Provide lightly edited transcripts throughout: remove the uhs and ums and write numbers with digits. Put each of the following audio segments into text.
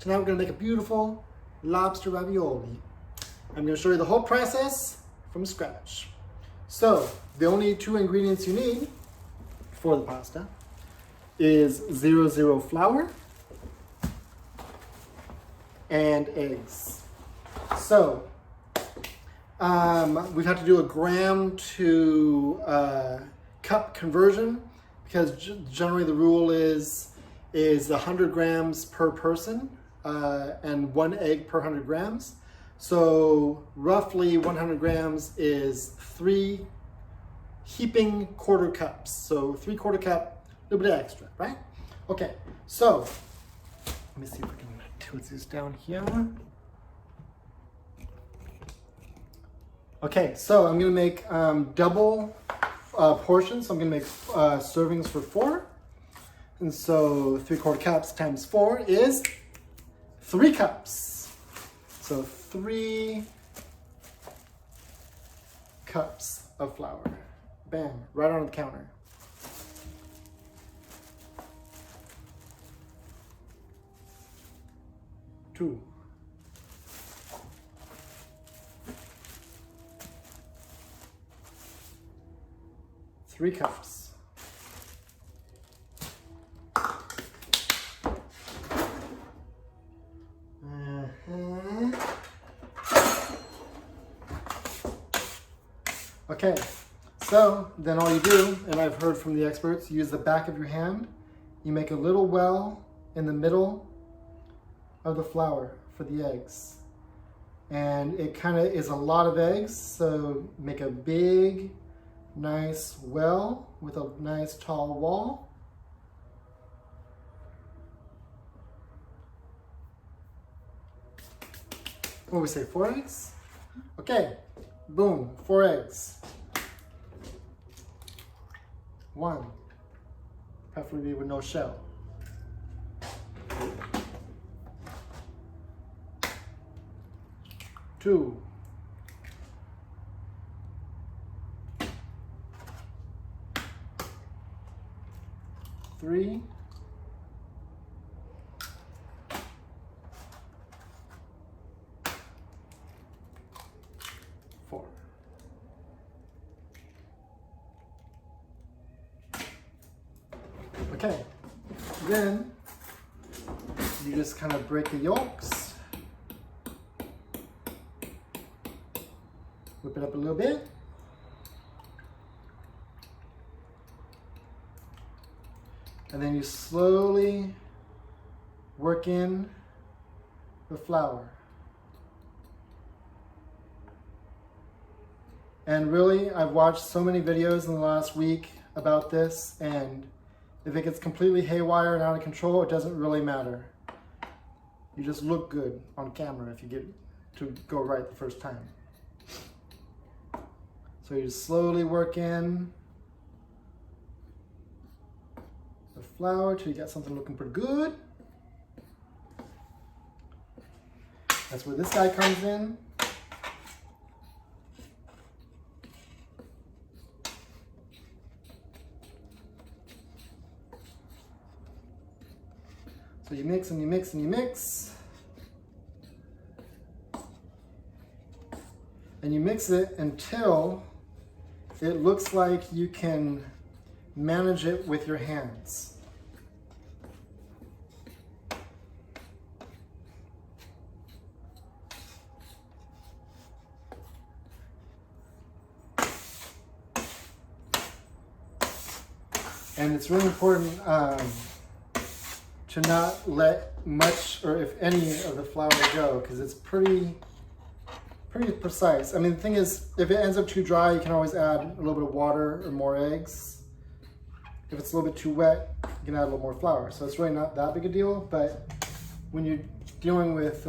Tonight we're gonna make a beautiful lobster ravioli. I'm gonna show you the whole process from scratch. So, the only two ingredients you need for the pasta is 00 flour and eggs. So, we've had to do a gram to cup conversion because generally the rule is 100 grams per person and 1 egg per 100 grams. So roughly 100 grams is 3 heaping quarter cups. So 3/4 cup, a little bit extra, right? Okay, so let me see if I can tilt this down here. Okay, so I'm gonna make double portions. So I'm gonna make servings for 4. And so 3/4 cups times 4 is 3 cups. So 3 cups of flour. Bam, right on the counter. Two. 3 cups. Okay, so then all you do, and I've heard from the experts, you use the back of your hand. You make a little well in the middle of the flour for the eggs. And it kind of is a lot of eggs, so make a big, nice well with a nice tall wall. What do we say, 4 eggs? Okay, boom, 4 eggs. 1, preferably with no shell. 2, 3, 4. Okay, then you just kind of break the yolks, whip it up a little bit. And then you slowly work in the flour. And really, I've watched so many videos in the last week about this, and if it gets completely haywire and out of control, it doesn't really matter. You just look good on camera if you get to go right the first time. So you just slowly work in the flour till you got something looking pretty good. That's where this guy comes in. So you mix and you mix and you mix. And you mix it until it looks like you can manage it with your hands. And it's really important to not let much or if any of the flour go, because it's pretty precise. I mean, the thing is, if it ends up too dry, you can always add a little bit of water or more eggs. If it's a little bit too wet, you can add a little more flour. So it's really not that big a deal, but when you're dealing with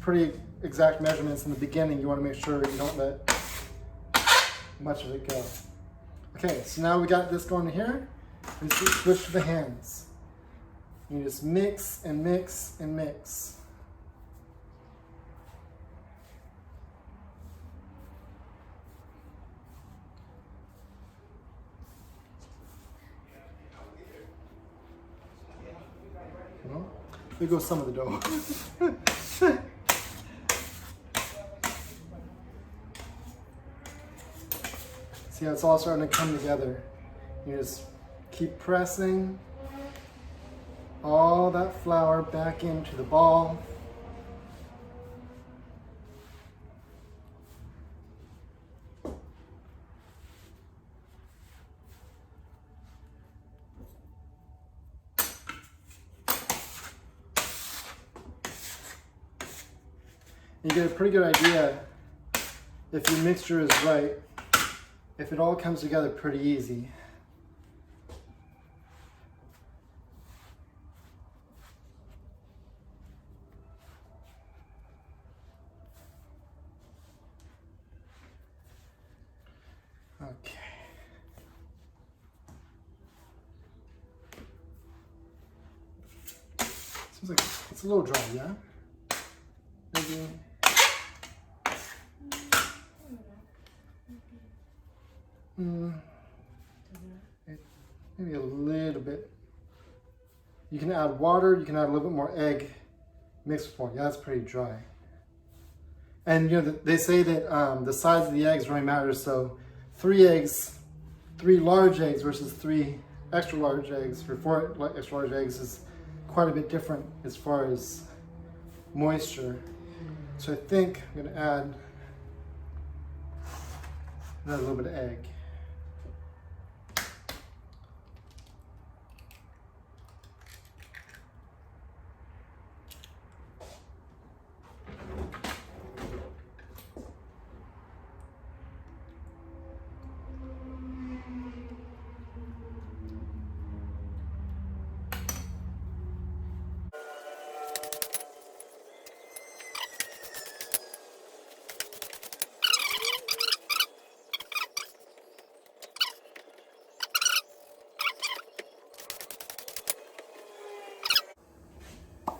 pretty exact measurements in the beginning, you want to make sure you don't let much of it go. Okay, so now we got this going here. And switch to the hands. You just mix and mix and mix. There goes some of the dough. See how it's all starting to come together. You just keep pressing all that flour back into the ball. You get a pretty good idea if your mixture is right, if it all comes together pretty easy. Okay. Seems like it's a little dry, yeah? Maybe. Maybe a little bit. You can add water, you can add a little bit more egg mixed with water. Yeah, that's pretty dry. And you know, they say that the size of the eggs really matters. So 3 large eggs versus 3 extra large eggs, or 4 extra large eggs is quite a bit different as far as moisture. So I think I'm gonna add a little bit of egg.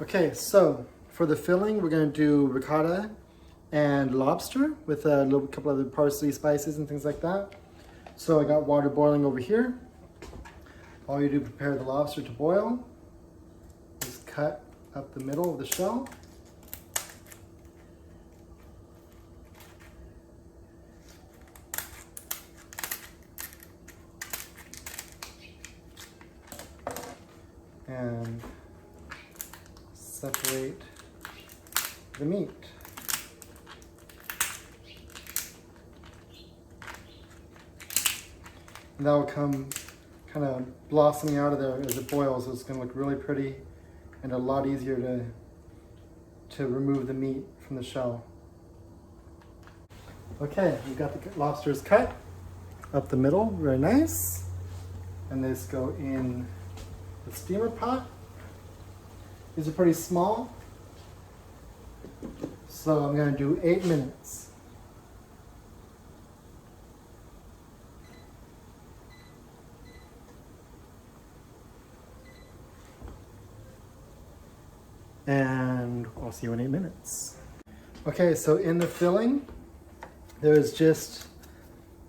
Okay, so for the filling, we're going to do ricotta and lobster with a couple other parsley spices and things like that. So I got water boiling over here. All you do, prepare the lobster to boil. Just cut up the middle of the shell. And separate the meat. And that will come kind of blossoming out of there as it boils. So it's going to look really pretty and a lot easier to remove the meat from the shell. Okay, we've got the lobsters cut up the middle, very nice. And these go in the steamer pot. These are pretty small, so I'm going to do 8 minutes. And I'll see you in 8 minutes. Okay, so in the filling, there's just,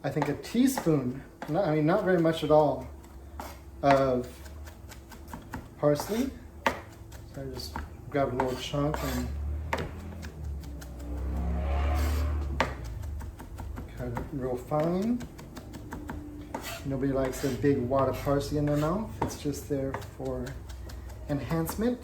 I think, a teaspoon, not very much at all, of parsley. So I just grab a little chunk and cut it real fine. Nobody likes a big wad of parsley in their mouth. It's just there for enhancement.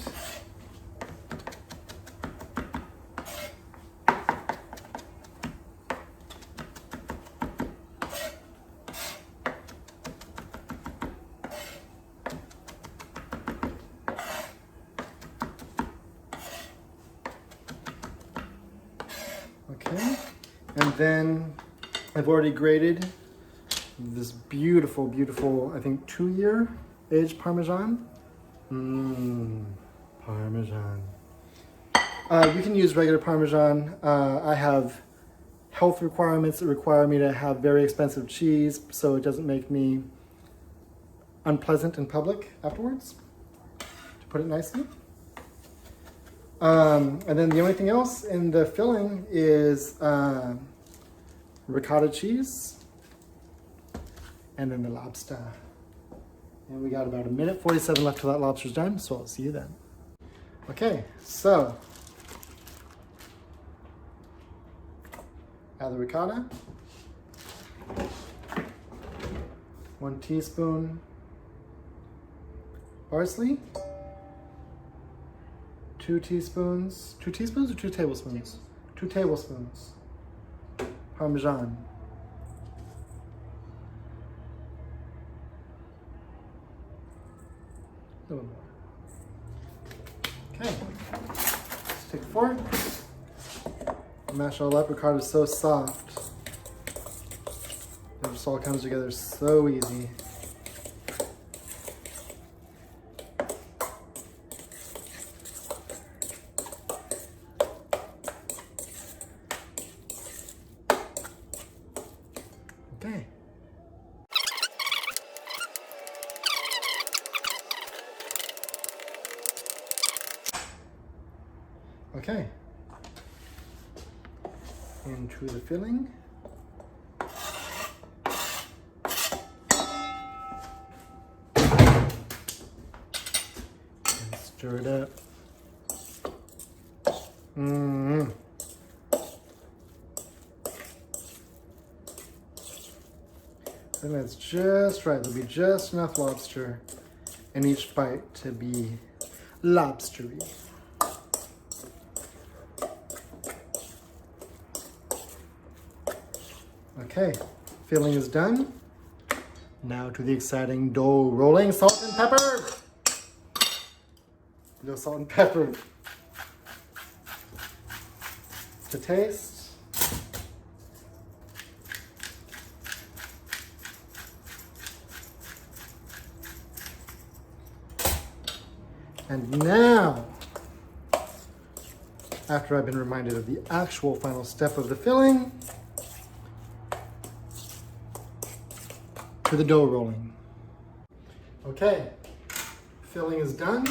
Okay, and then I've already grated this beautiful, beautiful, I think 2-year aged Parmesan. Parmesan. You can use regular Parmesan. I have health requirements that require me to have very expensive cheese, so it doesn't make me unpleasant in public afterwards, to put it nicely. And then the only thing else in the filling is ricotta cheese and then the lobster. And we got about 1:47 left till that lobster's done, so I'll see you then. Okay, so add the ricotta, 1 teaspoon parsley, 2 teaspoons or 2 tablespoons? 2 tablespoons Parmesan. A little more. Okay, let's take a fork, mash it all up. Ricotta is so soft. It just all comes together so easy. Okay. Okay. Into the filling. And stir it up. Mmm. I think that's just right. There'll be just enough lobster in each bite to be lobstery. Okay, filling is done. Now to the exciting dough rolling. Salt and pepper. No salt and pepper. To taste. And now, after I've been reminded of the actual final step of the filling, to the dough rolling. Okay, filling is done.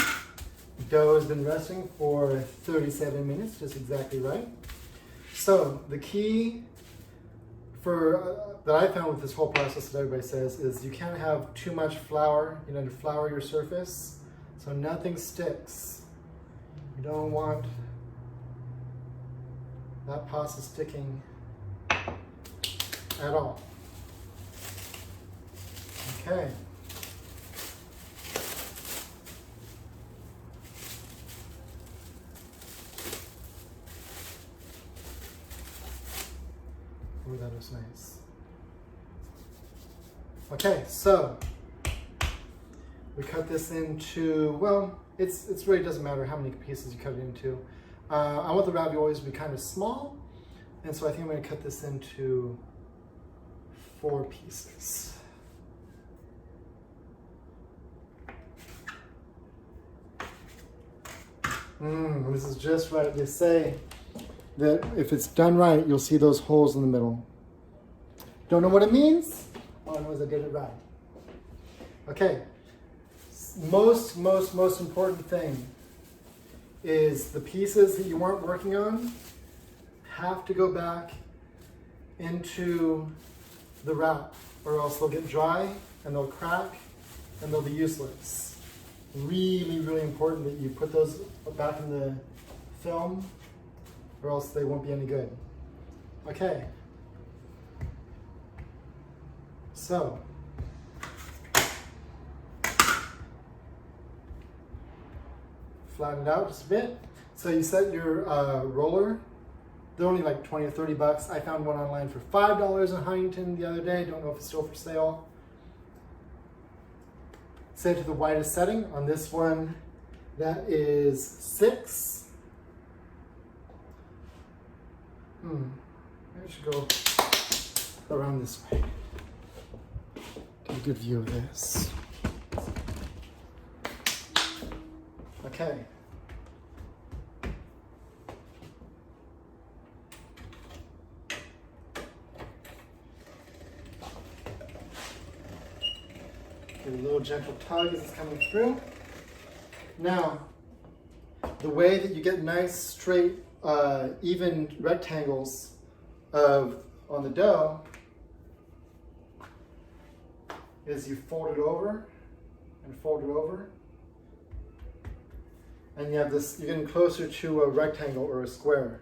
Dough has been resting for 37 minutes, just exactly right. So the key that I found with this whole process that everybody says is you can't have too much flour, to flour your surface so nothing sticks. You don't want that pasta sticking at all. Okay. Ooh, that looks nice. Okay, so we cut this into, well, it really doesn't matter how many pieces you cut it into. I want the raviolis to be kind of small, and so I think I'm going to cut this into 4 pieces. This is just right. They say that if it's done right, you'll see those holes in the middle. Don't know what it means? All I know is I did it right. Okay. Most important thing is the pieces that you weren't working on have to go back into the wrap, or else they'll get dry and they'll crack and they'll be useless. Really important that you put those back in the film, or else they won't be any good. Okay. So, flatten it out just a bit. So you set your roller. They're only like 20 or 30 bucks. I found one online for $5 in Huntington the other day. Don't know if it's still for sale. Set it to the widest setting. On this one, that is 6. I should go around this way. Get a good view of this. Okay. Give it a little gentle tug as it's coming through. Now, the way that you get nice, straight, even rectangles on the dough is you fold it over and fold it over And you have this, you're getting closer to a rectangle or a square.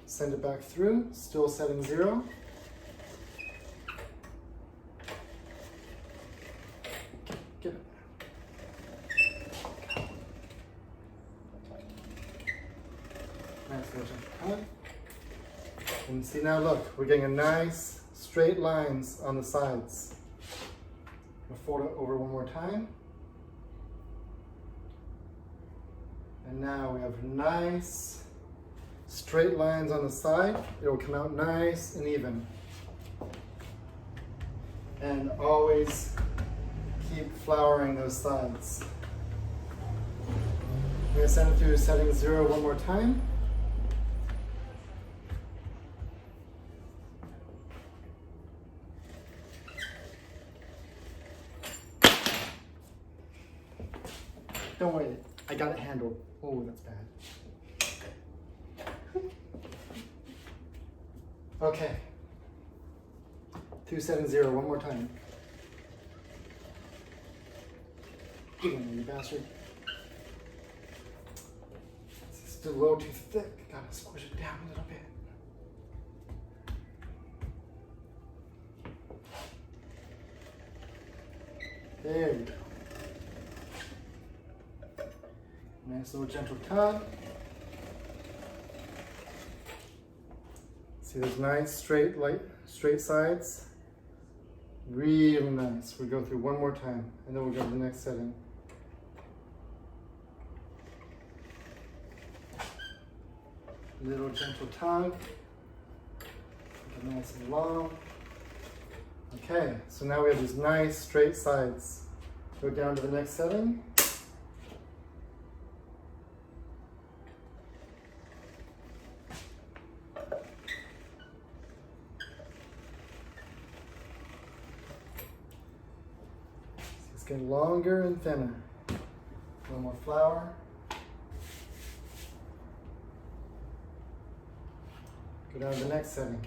Send it back through, still setting 0. Get it. Nice little cut. And see now, look, we're getting a nice straight lines on the sides. We'll fold it over one more time. And now we have nice straight lines on the side. It will come out nice and even. And always keep flouring those sides. I'm going to send it through setting 0 one more time. Don't worry, I got it handled. Oh, that's bad. Okay. 270, one more time. Get in there, you bastard. It's still a little too thick. Gotta squish it down a little bit. There you go. Nice little gentle cut. See those nice straight sides? Really nice. We go through one more time and then we'll go to the next setting. Little gentle tug. Make it nice and long. Okay, so now we have these nice straight sides. Go down to the next setting. It's getting longer and thinner. A little more flour. Go down to the next setting.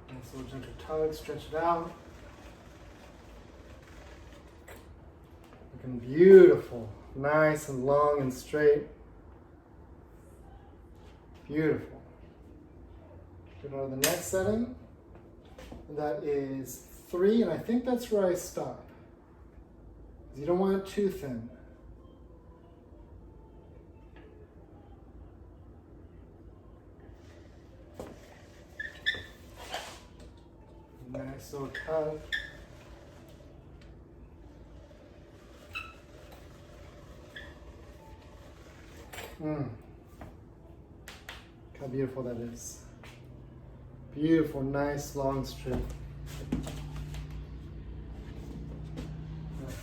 Nice little gentle tug, stretch it out. Looking beautiful, nice and long and straight. Beautiful. Go to the next setting. That is 3, and I think that's where I stop. You don't want it too thin. Nice little cut. Look how beautiful that is. Beautiful, nice, long strip.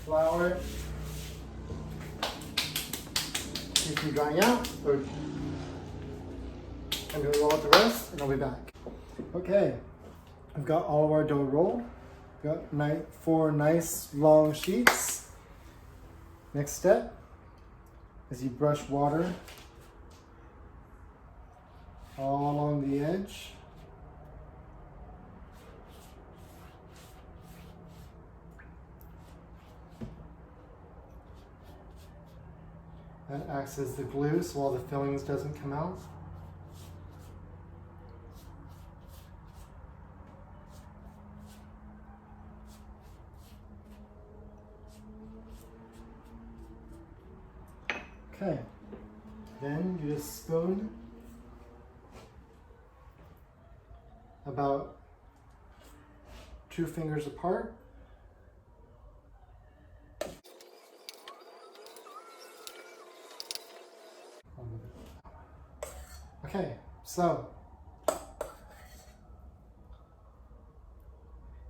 Flour it. Keep them drying out. I'm going to roll out the rest and I'll be back. Okay, I've got all of our dough rolled. Got 4 nice long sheets. Next step is you brush water all along the edge. That acts as the glue so all the fillings doesn't come out. Okay, then you just spoon about 2 fingers apart. Okay, so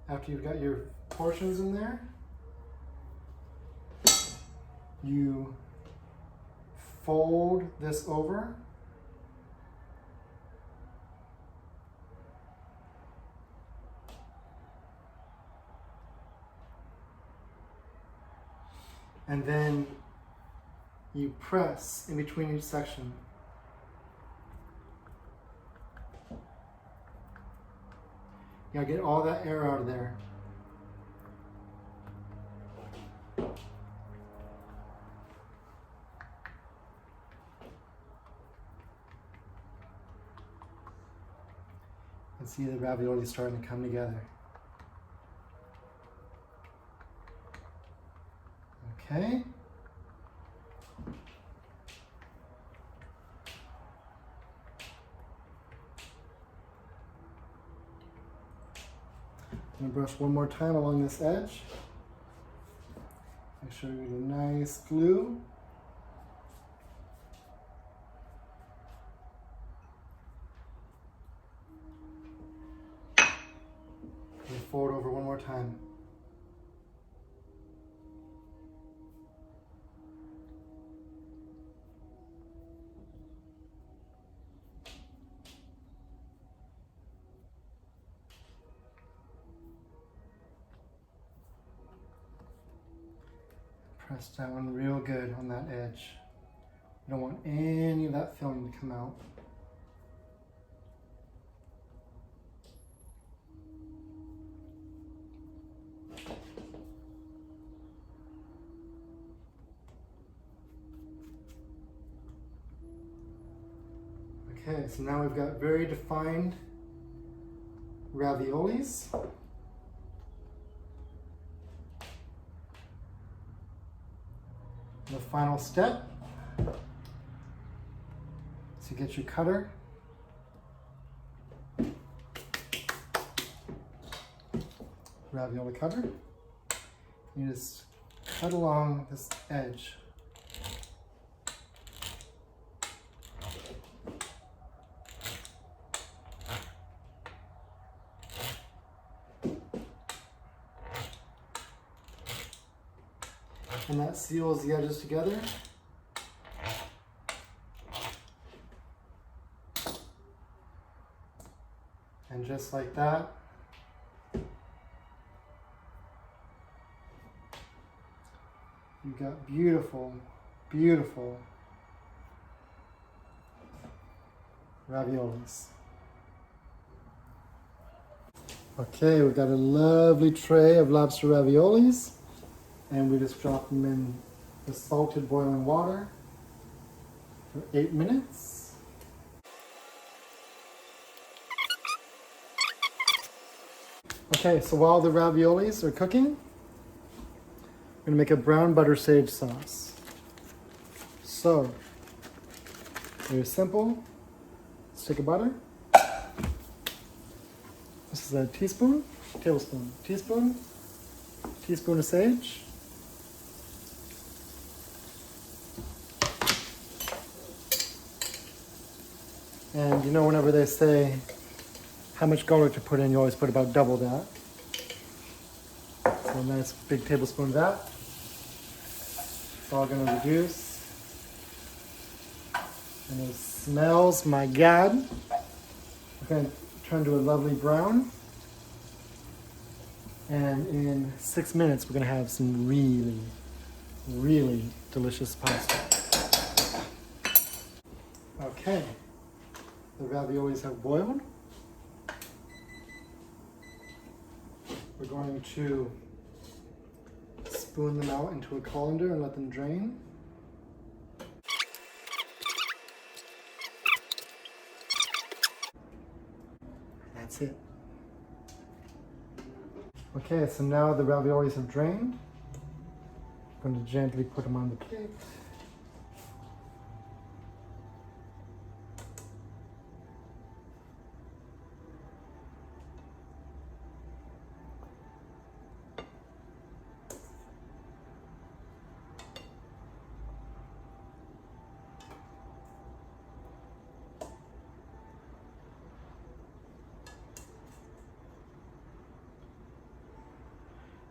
after you've got your portions in there, you fold this over. And then you press in between each section. You gotta get all that air out of there. And see the ravioli starting to come together. Okay. I'm going to brush one more time along this edge. Make sure you get a nice glue. And fold over one more time. Press down real good on that edge. You don't want any of that filling to come out. Okay, so now we've got very defined raviolis. The final step is to get your cutter ravioli cutter. You just cut along this edge. And that seals the edges together. And just like that, you got beautiful, beautiful raviolis. Okay, we've got a lovely tray of lobster raviolis. And we just drop them in the salted boiling water for 8 minutes. Okay, so while the raviolis are cooking, we're gonna make a brown butter sage sauce. So, very simple. Stick of butter. This is a teaspoon, tablespoon, teaspoon of sage. And you know, whenever they say how much garlic to put in, you always put about double that. So a nice big tablespoon of that. It's all going to reduce. And it smells, my God. We're going to turn to a lovely brown. And in 6 minutes, we're going to have some really, really delicious pasta. Okay. The raviolis have boiled. We're going to spoon them out into a colander and let them drain. That's it. Okay, so now the raviolis have drained. I'm going to gently put them on the plate.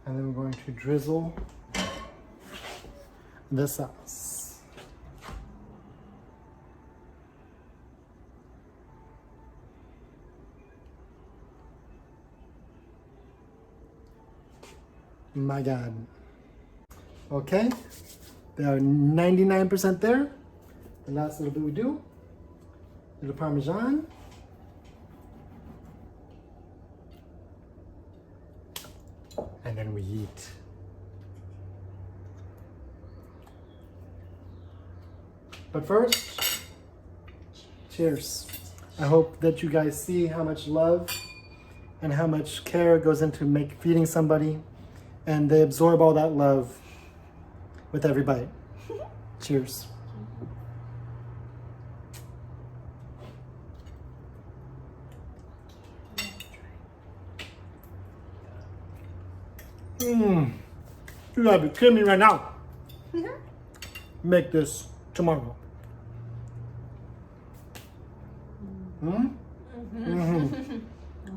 And then we're going to drizzle the sauce. My God. Okay, They are 99% there. The last little bit we do, little Parmesan. And then we eat. But first, cheers. I hope that you guys see how much love and how much care goes into feeding somebody, and they absorb all that love with every bite. Cheers. You gotta be kidding me right now. Make this tomorrow.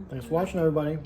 Thanks for watching, everybody.